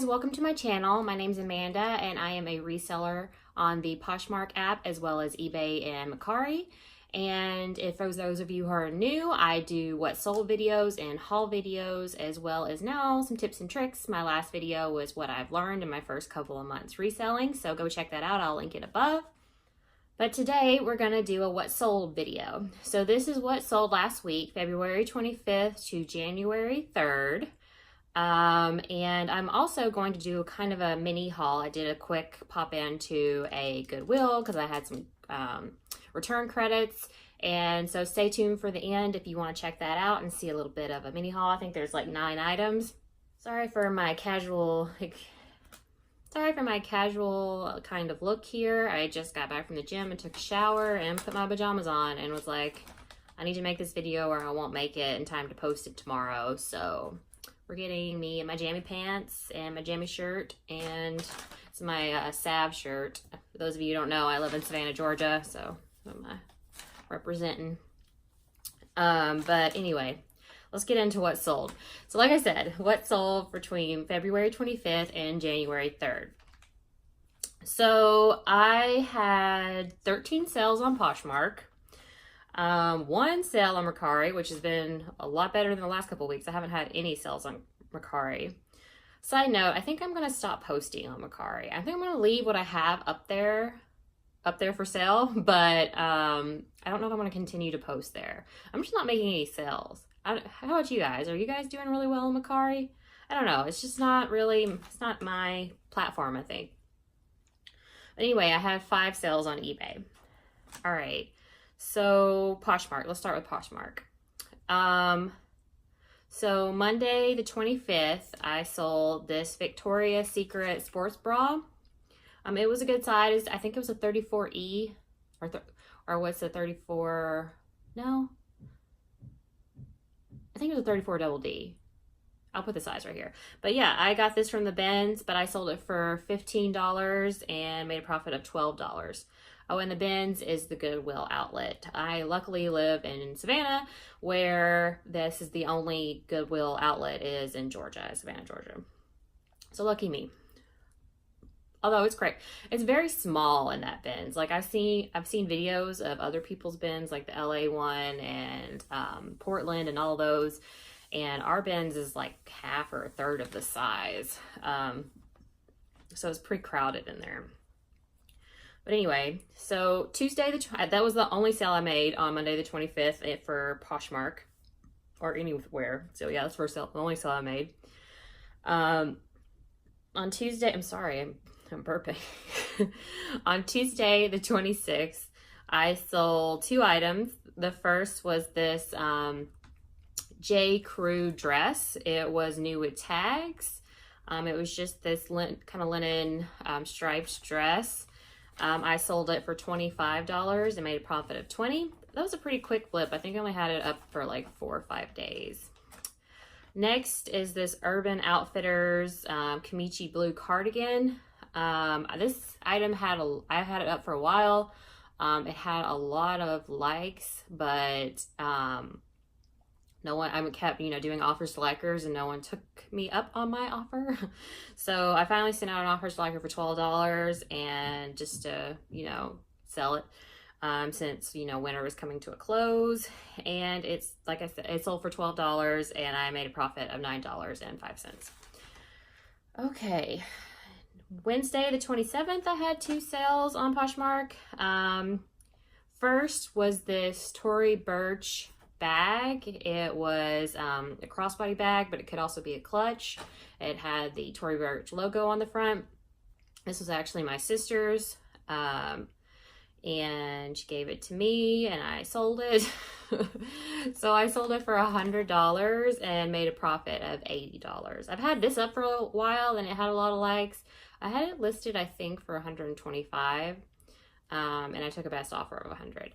guys, welcome to my channel. My name is Amanda and I am a reseller on the POSHMARK app as well as eBay and Mercari. And if for those of you who are new, I do what sold videos and haul videos as well as now some tips and tricks. My last video was what I've learned in my first couple of months reselling, so go check that out. I'll link it above. But today we're going to do a what sold video. So this is what sold last week, February 25th to January 3rd. And I'm also going to do kind of a mini haul. I did a quick pop into a Goodwill because I had some return credits, and so stay tuned for the end if you want to check that out and see a little bit of a mini haul. I think there's like 9 items. Sorry for my casual kind of look here. I just got back from the gym and took a shower and put my pajamas on and was like, I need to make this video or I won't make it in time to post it tomorrow. So we're getting me my jammy pants and my jammy shirt, and it's my MSAWEBB shirt. For those of you who don't know, I live in Savannah, Georgia, so I'm representing. But anyway, let's get into what sold. So like I said, what sold between February 25th and January 3rd. So I had 13 sales on POSHMARK. 1 sale on Mercari, which has been a lot better than the last couple of weeks. I haven't had any sales on Mercari. Side note, I think I'm going to stop posting on Mercari. I think I'm going to leave what I have up there for sale, but I don't know if I'm going to continue to post there. I'm just not making any sales. How about you guys? Are you guys doing really well on Mercari? I don't know. It's just not really, it's not my platform, I think. But anyway, I had 5 sales on eBay. All right. So POSHMARK, let's start with POSHMARK. So Monday the 25th, I sold this Victoria's Secret sports bra. It was a good size. I think it was a 34E or what's a 34? No, I think it was a 34 double D. I'll put the size right here. But yeah, I got this from the bins, but I sold it for $15 and made a profit of $12. Oh, and the bins is the Goodwill outlet. I luckily live in Savannah, where this is the only Goodwill outlet is in Georgia, Savannah, Georgia. So lucky me. Although it's great. It's very small in that bins. Like I've seen videos of other people's bins, like the LA one and Portland and all those. And our bins is like half or a third of the size. So it's pretty crowded in there. But anyway, so Tuesday, that was the only sale I made on Monday the 25th for POSHMARK or anywhere. So yeah, that's the only sale I made. On Tuesday, I'm sorry, I'm burping. On Tuesday the 26th, I sold 2 items. The first was this J. Crew dress. It was new with tags. It was just this kind of linen striped dress. I sold it for $25 and made a profit of $20. That was a pretty quick flip. I think I only had it up for like 4 or 5 days. Next is this Urban Outfitters Kamichi blue cardigan. This item I had it up for a while. It had a lot of likes, but no one, I kept, doing offers to likers and no one took me up on my offer. So I finally sent out an offers to liker for $12 and just to, sell it, since, winter was coming to a close. And it's, like I said, it sold for $12 and I made a profit of $9.05. Okay. Wednesday, the 27th, I had 2 sales on POSHMARK. First was this Tory Burch bag. It was a crossbody bag, but it could also be a clutch. It had the Tory Burch logo on the front. This was actually my sister's, and she gave it to me and I sold it. So I sold it for $100 and made a profit of $80. I've had this up for a while and it had a lot of likes. I had it listed, I think, for $125, and I took a best offer of $100.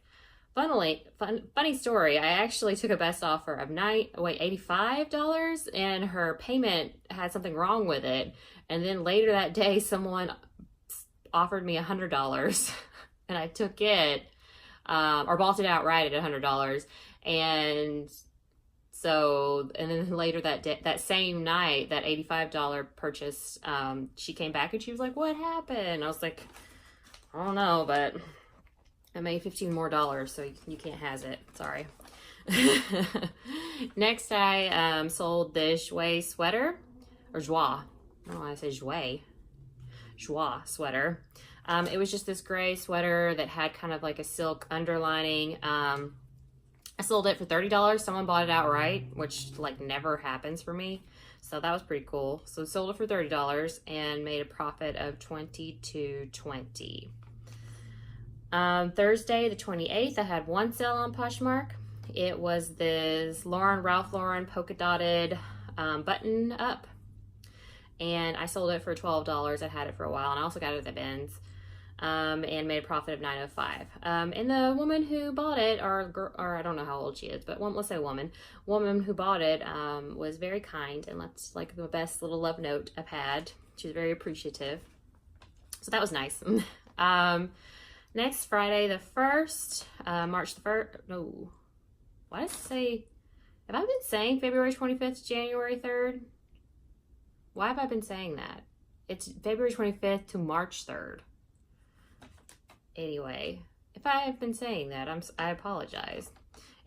Funny story, I actually took a best offer of $85, and her payment had something wrong with it. And then later that day, someone offered me $100, and I took it, or bought it outright at $100, and So, and then later that day, that same night, that $85 purchase, she came back and she was like, what happened? I was like, I don't know, but I made $15 more, so you can't has it. Sorry. Next, I sold this Joie sweater, or Joie. I don't know why I say Joie. Joie sweater. It was just this gray sweater that had kind of like a silk underlining. I sold it for $30. Someone bought it outright, which like never happens for me. So that was pretty cool. So sold it for $30 and made a profit of $22.20. Thursday, the 28th, I had one sale on Poshmark. It was this Ralph Lauren polka dotted button up. And I sold it for $12. I had it for a while, and I also got it at the bins. And made a profit of $9.05. And the woman who bought it, or I don't know how old she is, but let's say woman who bought it was very kind, and that's like the best little love note I've had. She was very appreciative, so that was nice. Next Friday the 1st, March the 1st. No, why does it say? Have I been saying February 25th, January 3rd? Why have I been saying that? It's February 25th to March 3rd. Anyway, if I have been saying that, I apologize.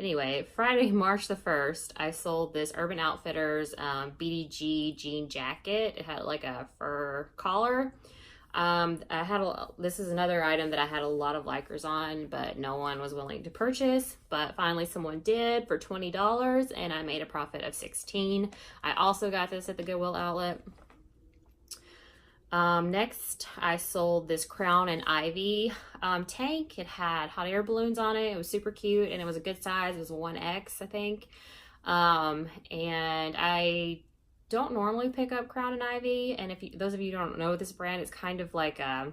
Anyway, Friday, March the 1st, I sold this Urban Outfitters BDG jean jacket. It had like a fur collar. This is another item that I had a lot of likers on, but no one was willing to purchase. But finally someone did for $20, and I made a profit of $16. I also got this at the Goodwill outlet. Next, I sold this Crown and Ivy tank. It had hot air balloons on it. It was super cute, and it was a good size. It was a 1X, I think. And I don't normally pick up Crown and Ivy, and those of you who don't know this brand, it's kind of like a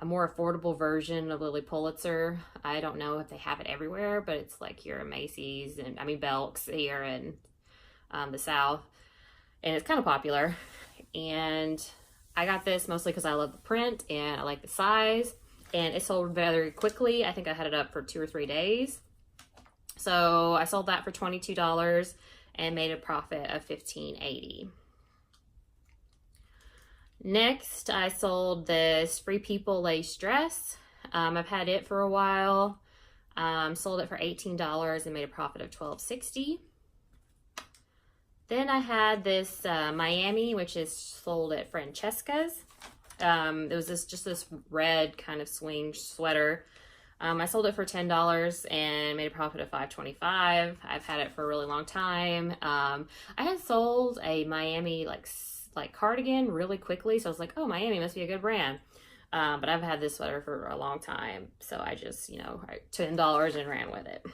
more affordable version of Lilly Pulitzer. I don't know if they have it everywhere, but it's like here at Macy's, and Belk's here in the South, and it's kind of popular. And I got this mostly because I love the print and I like the size, and it sold very quickly. I think I had it up for 2 or 3 days. So I sold that for $22 and made a profit of $15.80. Next, I sold this Free People lace dress. I've had it for a while. Sold it for $18 and made a profit of $12.60. Then I had this Miami, which is sold at Francesca's. It was just this red kind of swing sweater. I sold it for $10 and made a profit of $5.25. I've had it for a really long time. I had sold a Miami like cardigan really quickly, so I was like, oh, Miami must be a good brand. But I've had this sweater for a long time, so I just, $10 and ran with it.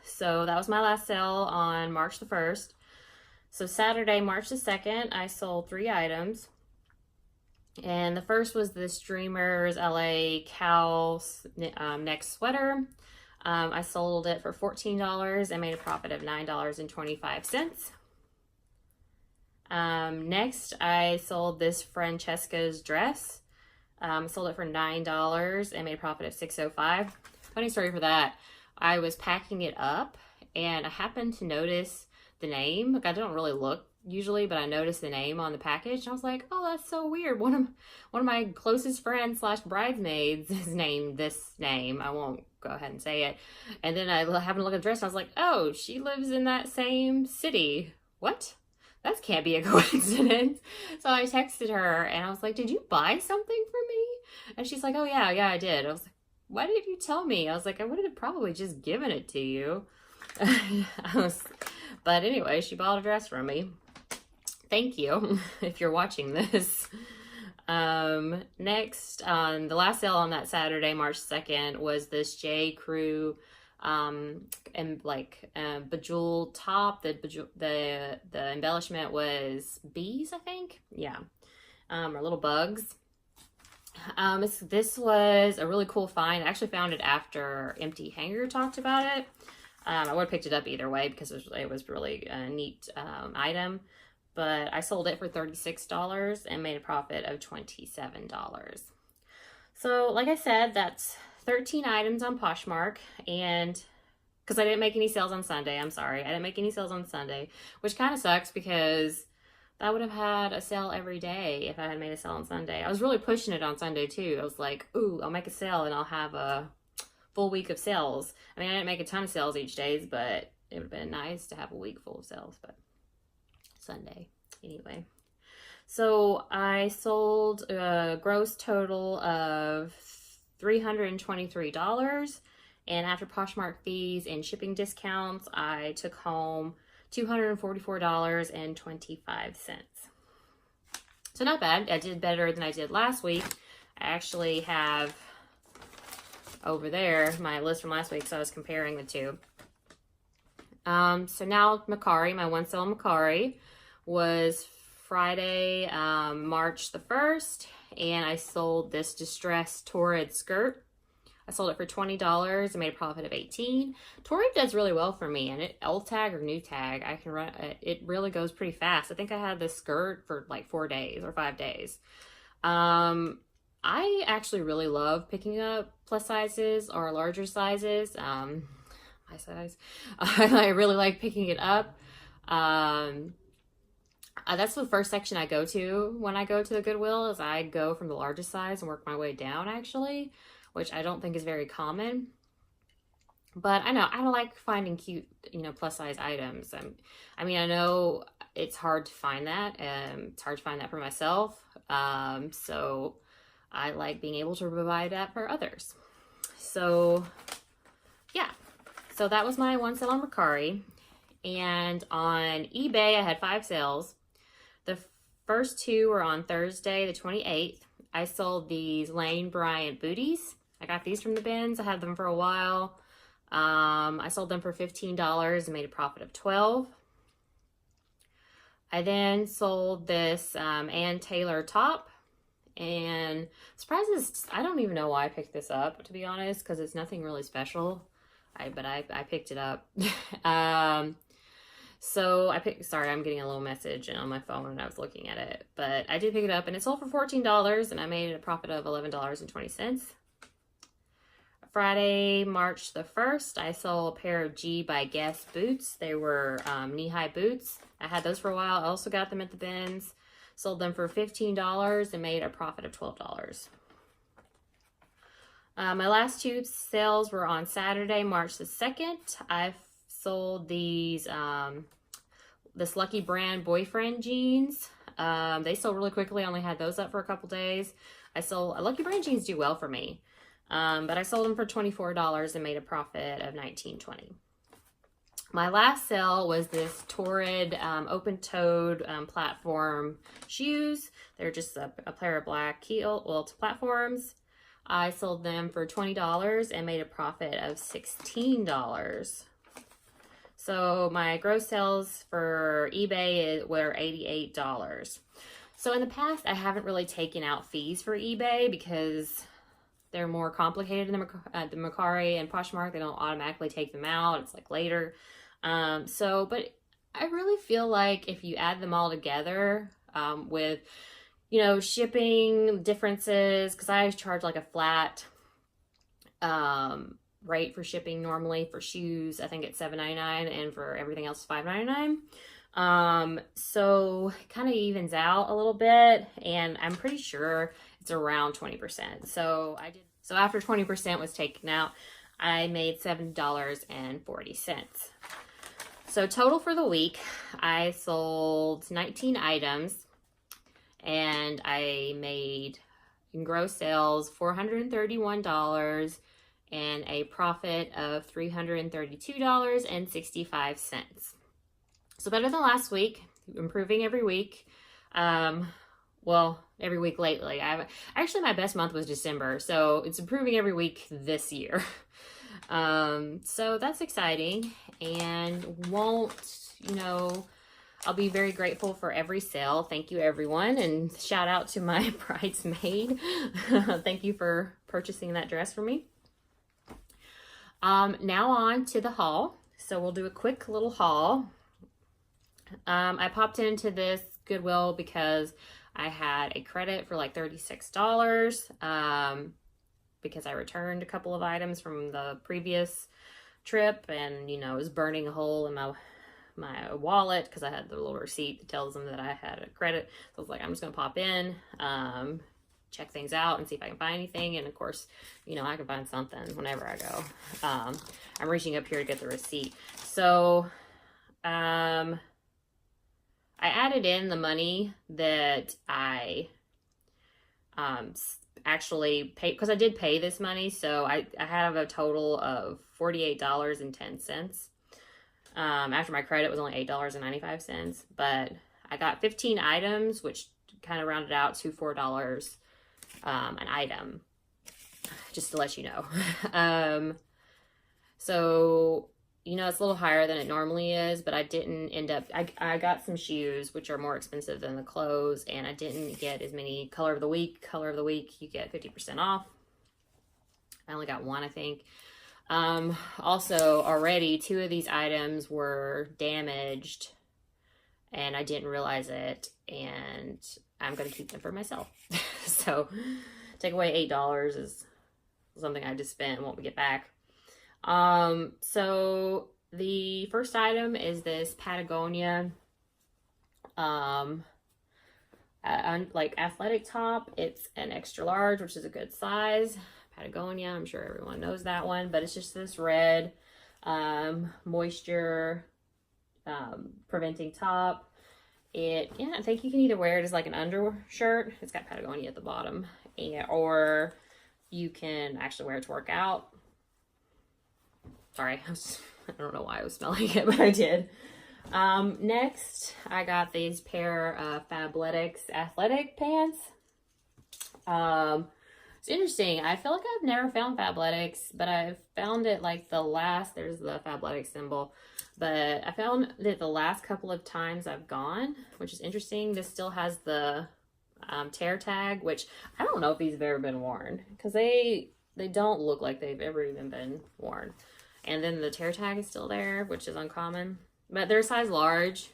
So that was my last sale on March the 1st. So Saturday, March the 2nd, I sold 3 items. And the first was this Dreamers LA cow neck sweater. I sold it for $14 and made a profit of $9.25. Next, I sold this Francesca's dress. Sold it for $9 and made a profit of $6.05. Funny story for that. I was packing it up and I happened to notice the name. Like, I don't really look usually, but I noticed the name on the package. And I was like, oh, that's so weird. One of my closest friends / bridesmaids is named this name. I won't go ahead and say it. And then I happened to look at the dress and I was like, oh, she lives in that same city. What? That can't be a coincidence. So I texted her and I was like, did you buy something for me? And she's like, oh yeah, I did. I was like, why did you tell me? I was like, I would have probably just given it to you. But anyway, she bought a dress from me. Thank you if you're watching this. Next, the last sale on that Saturday, March 2nd, was this J. Crew bejeweled top. The embellishment was bees, I think. Yeah, or little bugs. This was a really cool find. I actually found it after Empty Hanger talked about it. I would have picked it up either way because it was really a neat item. But I sold it for $36 and made a profit of $27. So like I said, that's 13 items on Poshmark. And because I didn't make any sales on Sunday. I'm sorry. I didn't make any sales on Sunday, which kind of sucks because I would have had a sale every day if I had made a sale on Sunday. I was really pushing it on Sunday too. I was like, ooh, I'll make a sale and I'll have a full week of sales. I mean, I didn't make a ton of sales each day, but it would have been nice to have a week full of sales, but Sunday anyway. So I sold a gross total of $323. And after Poshmark fees and shipping discounts, I took home $244.25. So not bad. I did better than I did last week. I actually have over there my list from last week, so I was comparing the two. So now Mercari, my one sale on Mercari was Friday, March the 1st, and I sold this distressed Torrid skirt. I sold it for $20 and made a profit of $18. Torrid does really well for me, and old tag or new tag, I can run it really goes pretty fast. I think I had this skirt for like 4 days or 5 days. I actually really love picking up plus sizes or larger sizes. My size. I really like picking it up. That's the first section I go to when I go to the Goodwill, is I go from the largest size and work my way down, actually, which I don't think is very common. But I know, I like finding cute, plus size items. I mean, I know it's hard to find that. It's hard to find that for myself. So I like being able to provide that for others. So yeah, so that was my one sale on Mercari. And on eBay, I had 5 sales. The first 2 were on Thursday, the 28th. I sold these Lane Bryant booties. I got these from the bins. I had them for a while. I sold them for $15 and made a profit of $12. I then sold this Ann Taylor top, and surprises, I don't even know why I picked this up, to be honest, because it's nothing really special. But I picked it up. So sorry, I'm getting a little message on my phone and I was looking at it, but I did pick it up and it sold for $14 and I made a profit of $11.20. Friday, March the 1st, I sold a pair of G by Guess boots. They were knee-high boots. I had those for a while. I also got them at the bins. Sold them for $15 and made a profit of $12. My last 2 sales were on Saturday, March the 2nd. I sold these, this Lucky Brand boyfriend jeans. They sold really quickly. I only had those up for a couple days. Lucky Brand jeans do well for me. But I sold them for $24 and made a profit of $19.20. My last sale was this Torrid open-toed platform shoes. They're just a pair of black heel platforms. I sold them for $20 and made a profit of $16. So my gross sales for eBay were $88. So in the past, I haven't really taken out fees for eBay because they're more complicated than the Mercari and Poshmark. They don't automatically take them out. It's like later. But I really feel like if you add them all together with, shipping differences, because I charge like a flat rate for shipping normally for shoes. I think it's $7.99 and for everything else $5.99. So it kind of evens out a little bit, and I'm pretty sure it's around 20%. So after 20% was taken out, I made $7.40. So total for the week, I sold 19 items and I made in gross sales $431 and a profit of $332.65. So better than last week, improving every week. Well, every week lately. Actually, my best month was December, so it's improving every week this year. So that's exciting, and I'll be very grateful for every sale. Thank you, everyone, and shout out to my bridesmaid. Thank you for purchasing that dress for me. Now on to the haul. So we'll do a quick little haul. I popped into this Goodwill because I had a credit for like $36 because I returned a couple of items from the previous trip, and you know, it was burning a hole in my wallet because I had the little receipt that tells them that I had a credit. So I was like, I'm just gonna pop in, check things out and see if I can find anything. And of course, you know, I can find something whenever I go. I'm reaching up here to get the receipt. So I added in the money that I actually paid, because I did pay this money. So I have a total of $48.10. After my credit was only $8.95, but I got 15 items, which kind of rounded out to $4 an item, just to let you know. So, you know, it's a little higher than it normally is, but I didn't end up, I got some shoes, which are more expensive than the clothes, and I didn't get as many color of the week. Color of the week, you get 50% off. I only got one, I think. Also, already 2 of these items were damaged, and I didn't realize it, and I'm going to keep them for myself. So, take away $8 is something I just spent and won't get back. So the first item is this Patagonia, like athletic top. It's an extra large, which is a good size. Patagonia, I'm sure everyone knows that one, but it's just this red, moisture, preventing top. Yeah, I think you can either wear it as like an undershirt. It's got Patagonia at the bottom, or you can actually wear it to work out. Sorry, I don't know why I was smelling it, but I did. Next, I got these pair of Fabletics athletic pants. It's interesting. I feel like I've never found Fabletics, but I've found it like there's the Fabletics symbol, but I found that the last couple of times I've gone, which is interesting. This still has the tear tag, which I don't know if these have ever been worn, because they don't look like they've ever even been worn. And then the tear tag is still there, which is uncommon. But they're size large.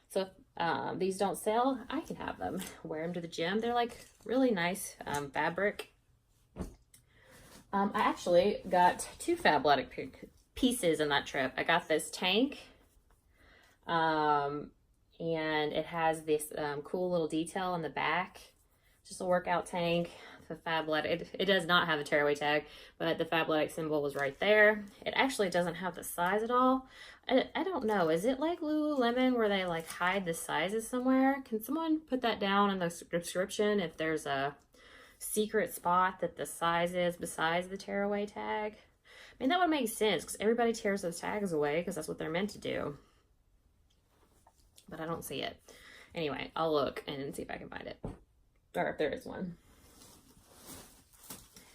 So if these don't sell, I can have them. Wear them to the gym. They're like really nice fabric. I actually got 2 Fabletic pieces in that trip. I got this tank. And it has this cool little detail on the back. Just a workout tank. The Fabletic, it does not have a tearaway tag, but the Fabletic symbol was right there. It actually doesn't have the size at all. I don't know. Is it like Lululemon where they like hide the sizes somewhere? Can someone put that down in the description if there's a secret spot that the size is besides the tearaway tag? I mean, that would make sense because everybody tears those tags away because that's what they're meant to do. But I don't see it. Anyway, I'll look and see if I can find it, or if there is one.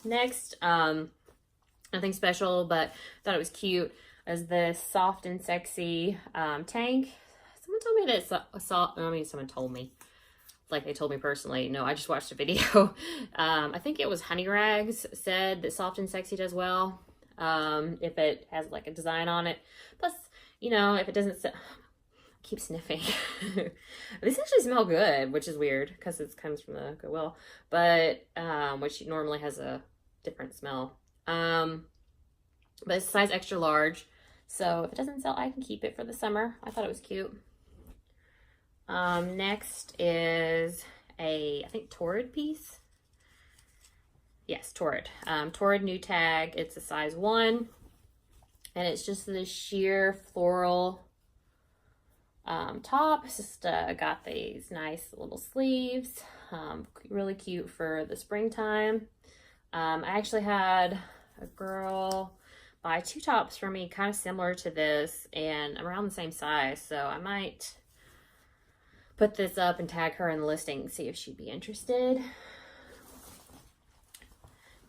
Next, nothing special, but thought it was cute, is this soft and sexy tank. Someone told me that it's soft. I mean, someone told me. Like they told me personally. No, I just watched a video. I think it was Honey Rags said that soft and sexy does well if it has like a design on it. Plus, you know, if it doesn't keep sniffing. These actually smell good, which is weird because it comes from the Goodwill, but which normally has a different smell. But it's size extra large, so if it doesn't sell, I can keep it for the summer. I thought it was cute. Next is I think Torrid piece. Yes, Torrid. Torrid new tag. It's a size 1, and it's just this sheer floral top. It's just got these nice little sleeves. Really cute for the springtime. I actually had a girl buy 2 tops for me kind of similar to this and around the same size, so I might put this up and tag her in the listing and see if she'd be interested.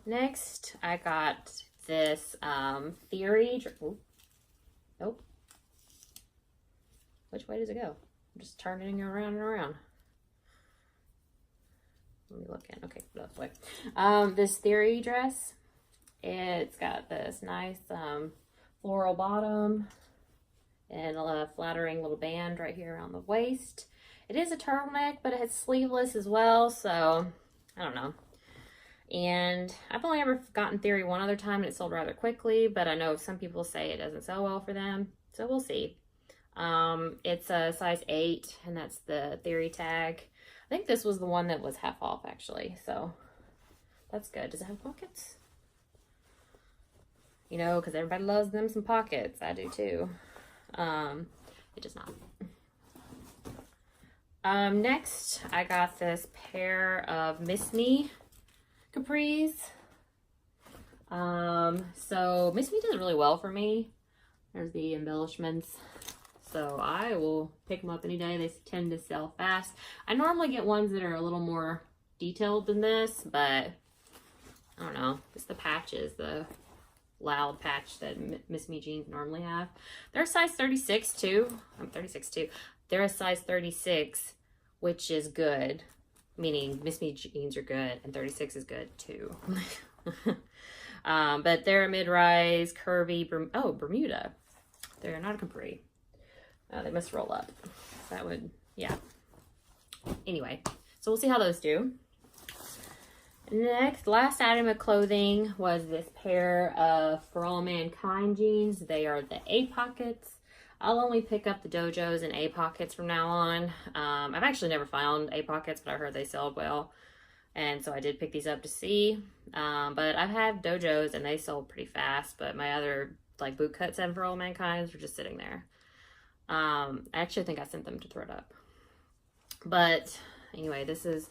Next, I got this Theory. Nope. Which way does it go? I'm just turning around and around. Let me look in. Okay, that way. This Theory dress. It's got this nice floral bottom and a flattering little band right here around the waist. It is a turtleneck, but it's sleeveless as well, so I don't know. And I've only ever gotten Theory one other time, and it sold rather quickly, but I know some people say it doesn't sell well for them, so we'll see. It's a size 8, and that's the Theory tag. I think this was the one that was half off, actually, so that's good. Does it have pockets? You know, because everybody loves them some pockets. I do too. It does not. Next, I got this pair of Miss Me capris. So Miss Me does really well for me. There's the embellishments. So I will pick them up any day. They tend to sell fast. I normally get ones that are a little more detailed than this, but I don't know. It's the patches, the loud patch that Miss Me jeans normally have. They're a size 36 too. I'm 36 too. They're a size 36, which is good. Meaning Miss Me jeans are good and 36 is good too. But they're a mid-rise, curvy, Bermuda. They're not a capri. They must roll up. That would, yeah. Anyway, so we'll see how those do. Next, last item of clothing was this pair of For All Mankind jeans. They are the A pockets. I'll only pick up the dojos and A pockets from now on. I've actually never found A pockets, but I heard they sold well. And so I did pick these up to see. But I've had dojos and they sold pretty fast, but my other like boot cut 7 For All Mankinds were just sitting there. I actually think I sent them to Thrift Up. But anyway, this is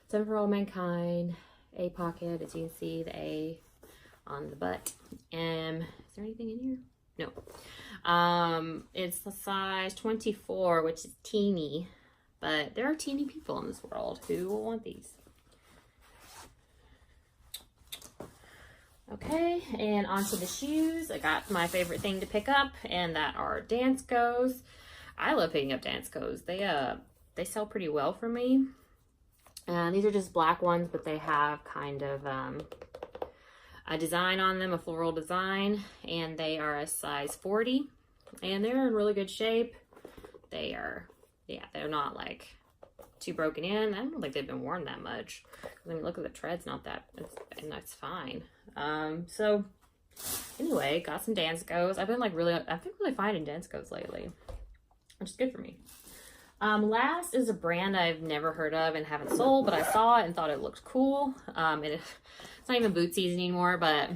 7 For All Mankind, A pocket, as you can see, the A on the butt. Is there anything in here? No. It's the size 24, which is teeny, but there are teeny people in this world who will want these. Okay, and onto the shoes. I got my favorite thing to pick up, and that are Danskos. I love picking up Danskos. They sell pretty well for me. These are just black ones, but they have kind of a design on them, a floral design, and they are a size 40, and they're in really good shape. They are, yeah, they're not like too broken in. I don't think they've been worn that much. I mean, look at the treads, not that, and that's fine. So anyway, got some Danskos. I've been really finding Danskos lately, which is good for me. Last is a brand I've never heard of and haven't sold, but I saw it and thought it looked cool. It's not even boot season anymore, but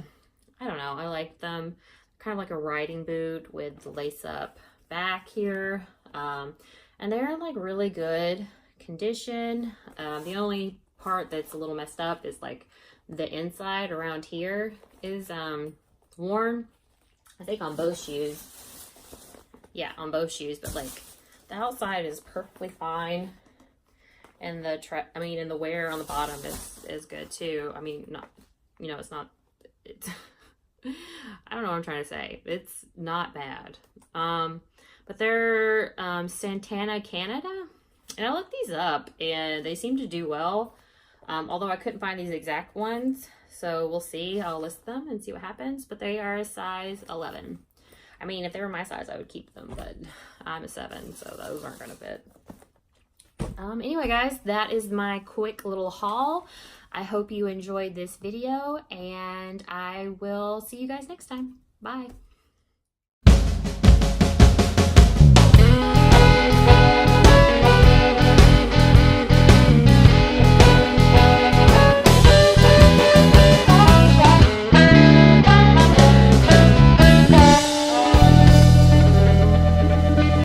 I don't know. I like them. Kind of like a riding boot with the lace up back here. And they're like really good condition. The only part that's a little messed up is like the inside around here is worn. I think on both shoes. Yeah, on both shoes, but like the outside is perfectly fine, and the wear on the bottom is good too. I mean, not, you know, it's I don't know what I'm trying to say. It's not bad. But they're Santana, Canada, and I looked these up and they seem to do well. Although I couldn't find these exact ones, so we'll see. I'll list them and see what happens. But they are a size 11. I mean, if they were my size, I would keep them, but I'm a 7, so those aren't going to fit. Anyway, guys, that is my quick little haul. I hope you enjoyed this video, and I will see you guys next time. Bye.